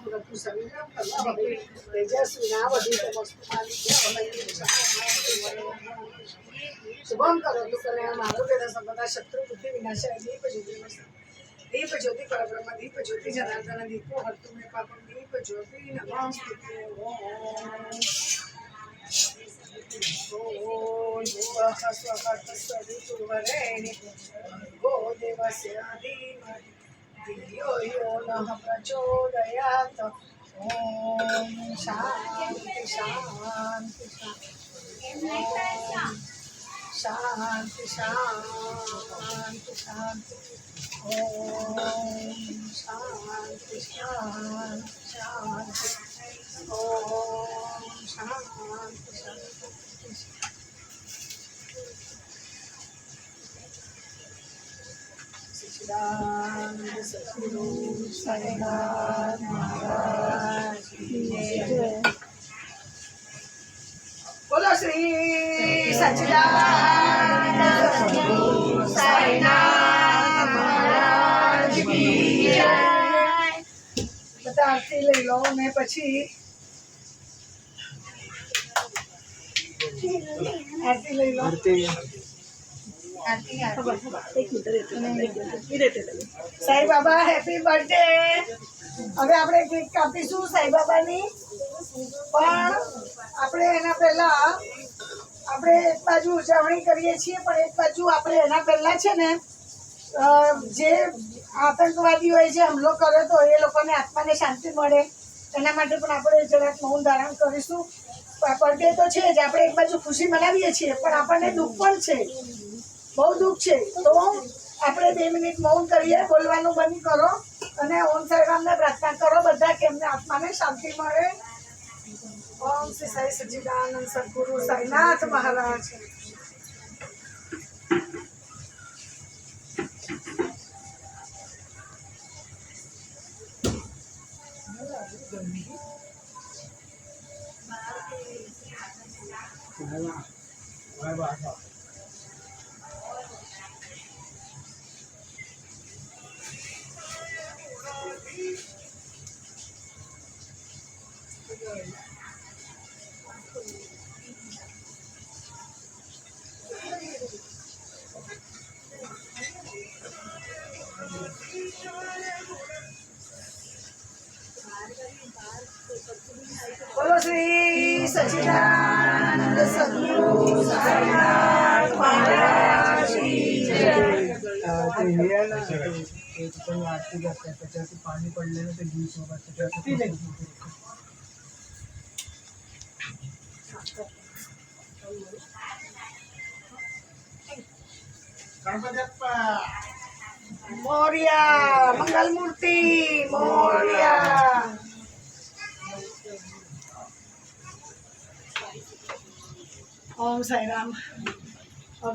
क्रतु सविता कल्पवती तेजस्विनावधीतमस्तु शुभम करोतु कल्याणं आरोग्यं संपदा शत्रु बुद्धि विनाशाय दीप ज्योति परब्रह्म दीप ज्योति जनार्दन दीपो हर्तु मे पापम दीप ज्योति नमस्ते ओम भुवः स्वः तत्सवितुर्वरेण्यं भो देवस्य धीमहि धियो यो नः प्रचोदयात् ओम शांति शांति शांति शांति शांति ओम शांति शांति शांति ओम शांति शांति सच्चिदानंद सद्गुरु साईनाथ महाराज की जय। बोलो श्री सच्चिदानंद सद्गुरु साईनाथ महाराज की जय। बता आरती ले लो मैं પછી आरती ले लो साई बाबा हैप्पी बर्थडे। હવે આપણે કેક કાપીશું સાઈ બાબાની પણ આપણે એના પહેલા આપણે એક બાજુ ઉજવણી કરીએ છીએ પણ એક બાજુ આપણે એના પહેલા છે ને જે આતંકવાદી હોય છે હુમલો કર્યો તો એ લોકોને આત્માને શાંતિ મળે એના માટે પણ આપણે જરાક મૌન ધારણ કરીશું। બર્થડે તો છે જ આપણે એક બાજુ ખુશી મનાવીએ છીએ પણ આપણને દુઃખ પણ છે બહુ દુઃખ છે તો આપણે 2 મિનિટ મૌન કરીએ બોલવાનું બંધ કરો અને ઓમ સાઈરામને પ્રાર્થના કરો બધા કે એમને આત્માને શાંતિ મળે। ओम श्री साई सच्चिदानंद सद्गुरु साईनाथ महाराज। बोलो श्री सच्चिदानंद सद्गुरु साईनाथ महाराज की जय। आरती करतात त्याच्यावरती पाणी पडलेलं ते घी सोबत त्याच्यावरती मोरिया मंगल मूर्ति मोरिया। ओम साई राम। अब